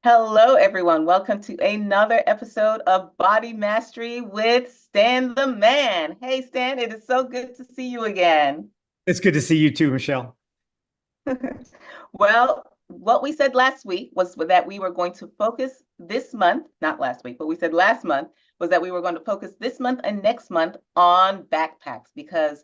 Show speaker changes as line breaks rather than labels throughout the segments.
Hello, everyone. Welcome to another episode of Body Mastery with Stan the Man. Hey, Stan, it is so good to see you again.
It's good to see you too, Michelle.
Well, what we said last week was that we were going to focus this month, not last week, but we said last month was that we were going to focus this month and next month on backpacks because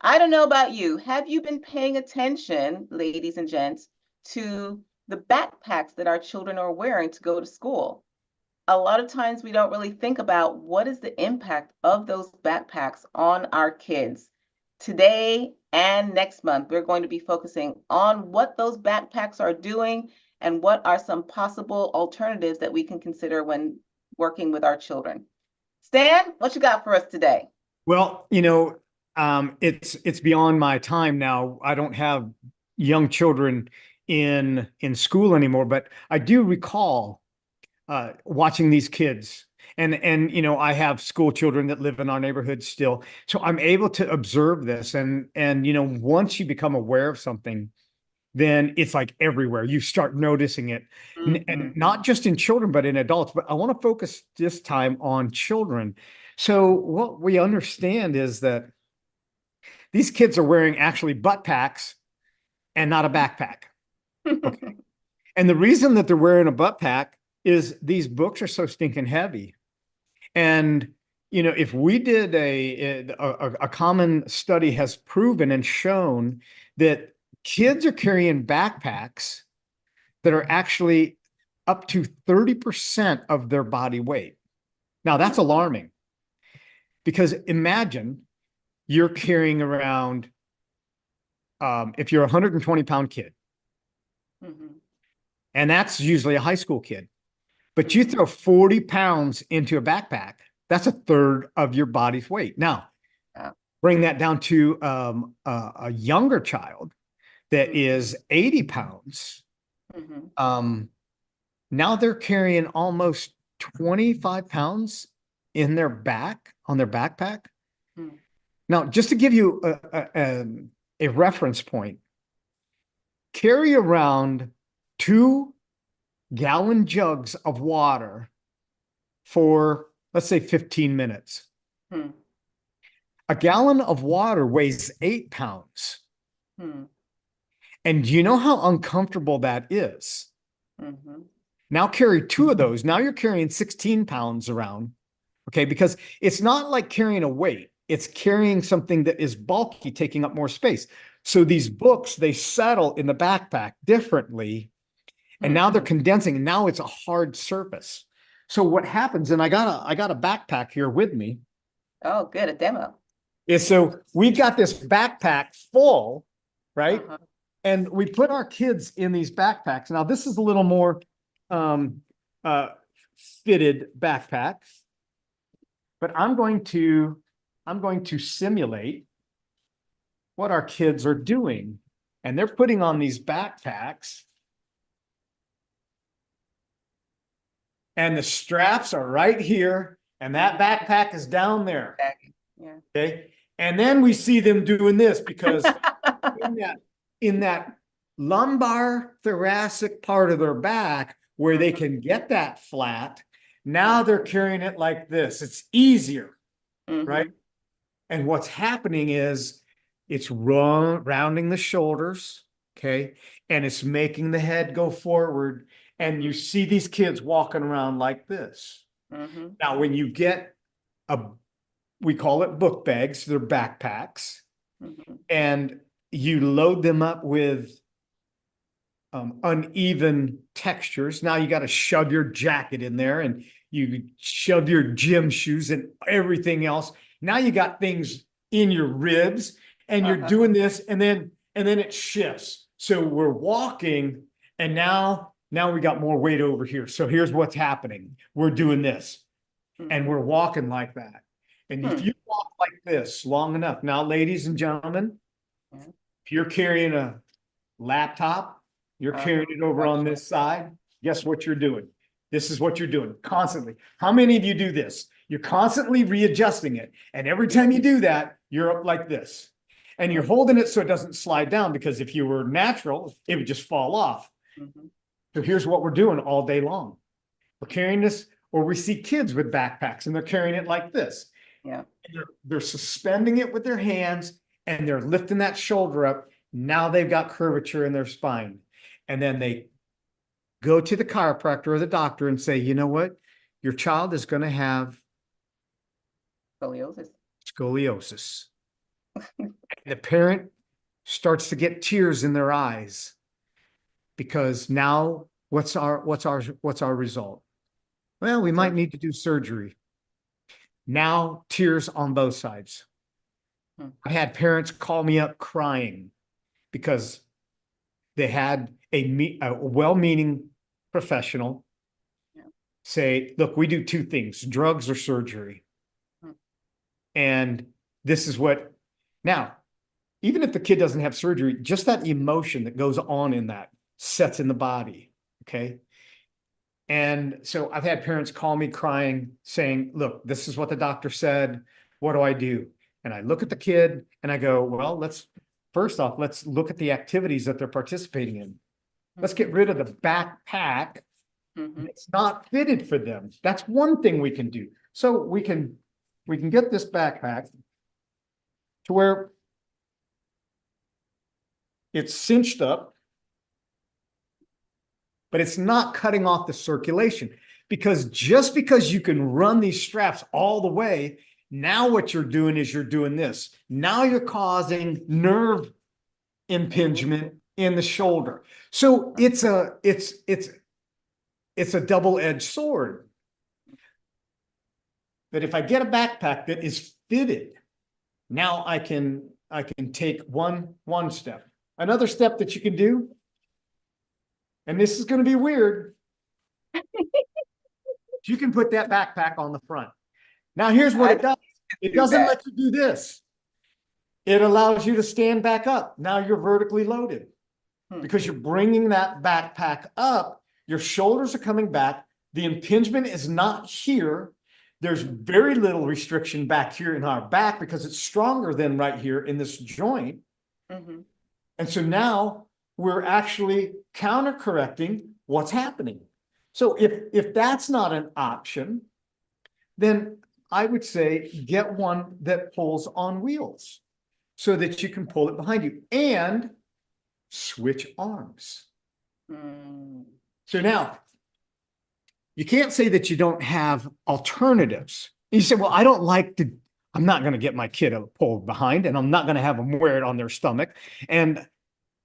I don't know about you. Have you been paying attention, ladies and gents, to the backpacks that our children are wearing to go to school? A lot of times we don't really think about what is the impact of those backpacks on our kids. Today and next month, we're going to be focusing on what those backpacks are doing and what are some possible alternatives that we can consider when working with our children. Stan, what you got for us today?
Well, it's beyond my time now. I don't have young children in school anymore, but I do recall watching these kids. And I have school children that live in our neighborhood still. So I'm able to observe this. And once you become aware of something, then it's like everywhere. You start noticing it. And
Mhm.
not just in children, but in adults. But I want to focus this time on children. So what we understand is that these kids are wearing actually butt packs and not a backpack. Okay. And the reason that they're wearing a butt pack is these books are so stinking heavy. And if we did a common study has proven and shown that kids are carrying backpacks that are actually up to 30% of their body weight. Now, that's alarming because imagine you're carrying around, if you're a 120-pound kid,
Mhm.
and that's usually a high school kid, but you
Mhm.
throw 40 pounds into a backpack, that's a third of your body's weight. Now,
Wow.
bring that down to a younger child that
Mhm.
is 80 pounds.
Mhm.
Um, Now they're carrying almost 25 pounds in their back on their backpack.
Mhm.
Now, just to give you a reference point, carry around 2 gallon jugs of water for, let's say, 15 minutes.
Mhm.
A gallon of water weighs 8 pounds.
Mhm.
And do you know how uncomfortable that is?
Mhm.
Now carry two of those. Now you're carrying 16 pounds around. Okay. Because it's not like carrying a weight, it's carrying something that is bulky, taking up more space. So these books, they settle in the backpack differently. And now they're
Mhm.
condensing. And now it's a hard surface. So what happens, and I got a backpack here with me,
Oh, good. A demo.
is so we've got this backpack full, right?
Uh-huh.
And we put our kids in these backpacks. Now, this is a little more um, uh, fitted backpack, but I'm going to simulate what our kids are doing. And they're putting on these backpacks, and the straps are right here, and that backpack is down there.
Exactly. Yeah.
Okay. And then we see them doing this because in that in that lumbar thoracic part of their back where they
Mhm.
can get that flat, now
Mhm.
they're carrying it like this. It's easier, right?
Mhm.
And what's happening is it's rounding the shoulders, okay? And it's making the head go forward. And you
Mhm.
see these kids walking around like this.
Mhm.
Now, when you get a, we call it book bags, they're backpacks,
Mhm.
and you load them up with uneven textures. Now you got to shove your jacket in there and you shove your gym shoes and everything else. Now you got things in your ribs and you're
Uh-huh.
doing this and then it shifts. So we're walking and now we got more weight over here. So here's what's happening. We're doing this and
Mhm.
we're walking like that. And if
Hmm.
you walk like this long enough, now, ladies and gentlemen,
Yeah.
if you're carrying a laptop, you're carrying
Uh-huh.
it over on
Watch it.
this side. Guess what you're doing? This is what you're doing constantly. How many of you do this? You're constantly readjusting it. And every time you do that, you're up like this. And you're
Mhm.
holding it so it doesn't slide down because if you were natural, it would just fall off.
Mhm.
So here's what we're doing all day long. We're carrying this, or we see kids with backpacks and they're carrying it like this.
Yeah.
And they're suspending it with their hands and they're lifting that shoulder up. Now they've got curvature in their spine. And then they go to the chiropractor or the doctor and say, you know what? Your child is going to have
Scoliosis.
scoliosis. The parent starts to get tears in their eyes because now what's our result? Well, we might need to do surgery. Now tears on both sides. I had parents call me up crying because they had a well-meaning professional say, look, we do two things, drugs or surgery. And this is what, now, even if the kid doesn't have surgery, just that emotion that goes on in that sets in the body, okay? And so I've had parents call me crying saying, look, this is what the doctor said. What do I do? And I look at the kid and I go, well, first off, let's look at the activities that they're participating in. Let's get rid of the backpack. It's not fitted for them. That's one thing we can do. So we can get this backpack to where it's cinched up, but it's not cutting off the circulation, because just because you can run these straps all the way, now what you're doing is you're doing this. Now you're causing nerve impingement in the shoulder. So it's a double-edged sword. But if I get a backpack that is fitted, now I can take one step. Another step that you can do, and this is going to be weird, you can put that backpack on the front. Now here's what it does. It doesn't let you do this. It allows you to stand back up. Now you're vertically loaded because you're bringing that backpack up. Your shoulders are coming back. The impingement is not here. There's very little restriction back here in our back because it's stronger than right here in this joint. And so now we're actually counter-correcting what's happening. So if that's not an option, then I would say get one that pulls on wheels so that you can pull it behind you and switch arms. So now you can't say that you don't have alternatives. You say, well, I'm not going to get my kid pulled behind, and I'm not going to have them wear it on their stomach. And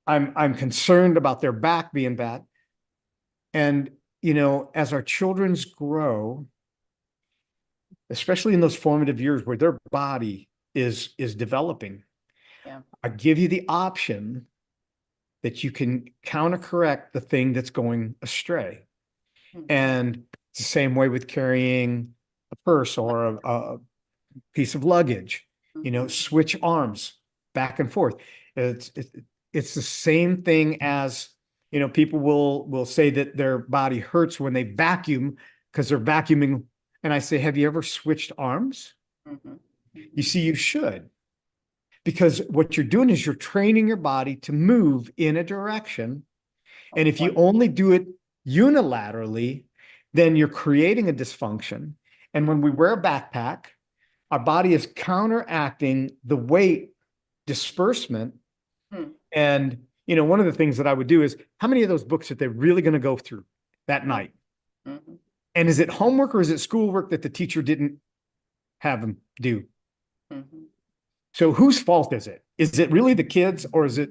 I'm concerned about their back being bad. And, as our children grow, especially in those formative years where their body is developing, I give you the option that you can counter-correct the thing that's going astray. And it's the same way with carrying a purse or a piece of luggage, switch arms back and forth. It's the same thing as, people will say that their body hurts when they vacuum because they're vacuuming. And I say, have you ever switched arms? You see, you should. Because what you're doing is you're training your body to move in a direction. And if you only do it unilaterally, then you're creating a dysfunction. And when we wear a backpack, our body is counteracting the weight disbursement. And, one of the things that I would do is, how many of those books are they really going to go through that night? And is it homework or is it schoolwork that the teacher didn't have them do? So whose fault is it? Is it really the kids, or is it,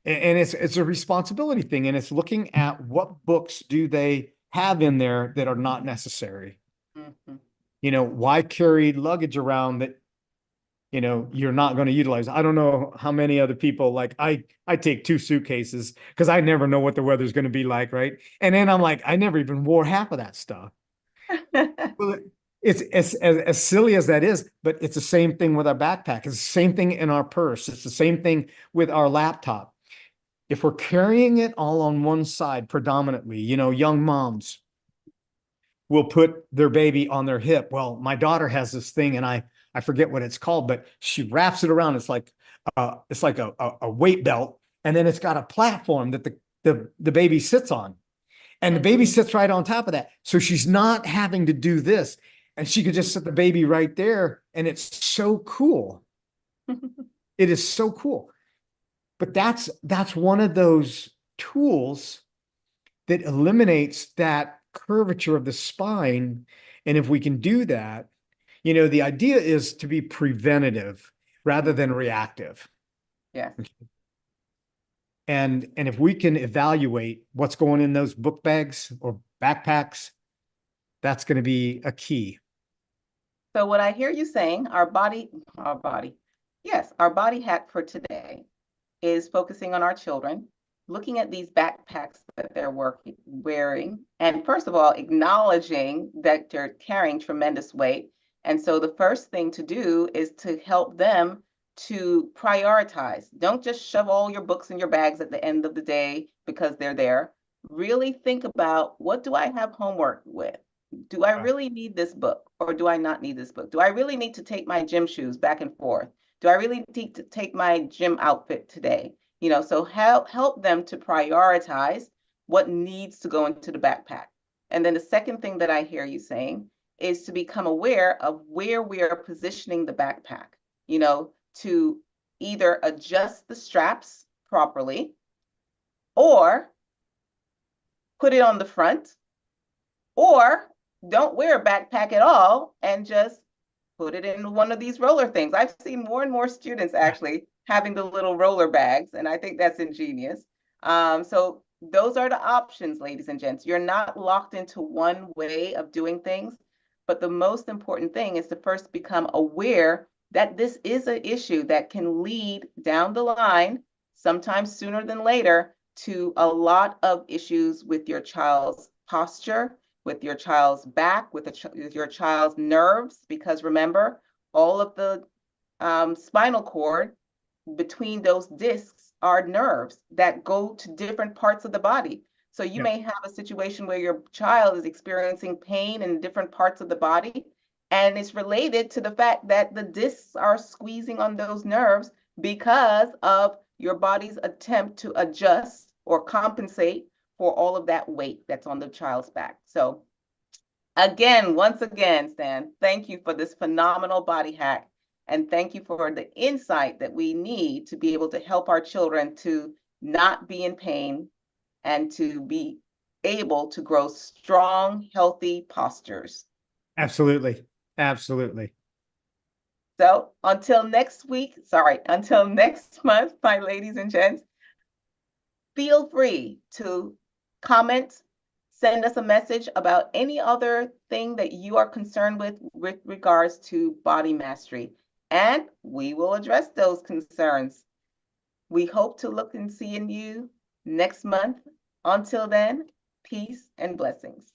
and it's a responsibility thing, and it's looking at what books do they have in there that are not necessary. Why carry luggage around that, you're not going to utilize? I don't know how many other people, like I take 2 suitcases because I never know what the weather's going to be like, right? And then I'm like, I never even wore half of that stuff. Well, it's as silly as that is, but it's the same thing with our backpack. It's the same thing in our purse. It's the same thing with our laptop. If we're carrying it all on one side predominantly, young moms will put their baby on their hip. Well, my daughter has this thing, and I forget what it's called, but she wraps it around. It's like a weight belt, and then it's got a platform that the baby sits on. And the baby sits right on top of that. So she's not having to do this. And she could just set the baby right there. And it's so cool. It is so cool. But that's one of those tools that eliminates that curvature of the spine. And if we can do that, the idea is to be preventative rather than reactive.
Yeah.
And if we can evaluate what's going in those book bags or backpacks, that's going to be a key.
So what I hear you saying, our body hack for today is focusing on our children, looking at these backpacks that they're wearing, and first of all, acknowledging that they're carrying tremendous weight. And so the first thing to do is to help them to prioritize. Don't just shove all your books in your bags at the end of the day because they're there. Really think about, what do I have homework with? Do I really need this book, or do I not need this book? Do I really need to take my gym shoes back and forth? Do I really need to take my gym outfit today? So help them to prioritize what needs to go into the backpack. And then the second thing that I hear you saying is to become aware of where we are positioning the backpack, to either adjust the straps properly or put it on the front, or don't wear a backpack at all and just put it in one of these roller things. I've seen more and more students actually having the little roller bags, and I think that's ingenious. So those are the options, ladies and gents. You're not locked into one way of doing things, but the most important thing is to first become aware that this is an issue that can lead down the line, sometimes sooner than later, to a lot of issues with your child's posture, with your child's back, with your child's nerves, because remember, all of the spinal cord between those discs are nerves that go to different parts of the body. So you may have a situation where your child is experiencing pain in different parts of the body, and it's related to the fact that the discs are squeezing on those nerves because of your body's attempt to adjust or compensate for all of that weight that's on the child's back. So once again, Stan, thank you for this phenomenal body hack. And thank you for the insight that we need to be able to help our children to not be in pain and to be able to grow strong, healthy postures.
Absolutely. Absolutely.
So until next month, my ladies and gents, feel free to comment, send us a message about any other thing that you are concerned with regards to body mastery, and we will address those concerns. We hope to look and see you next month. Until then, peace and blessings.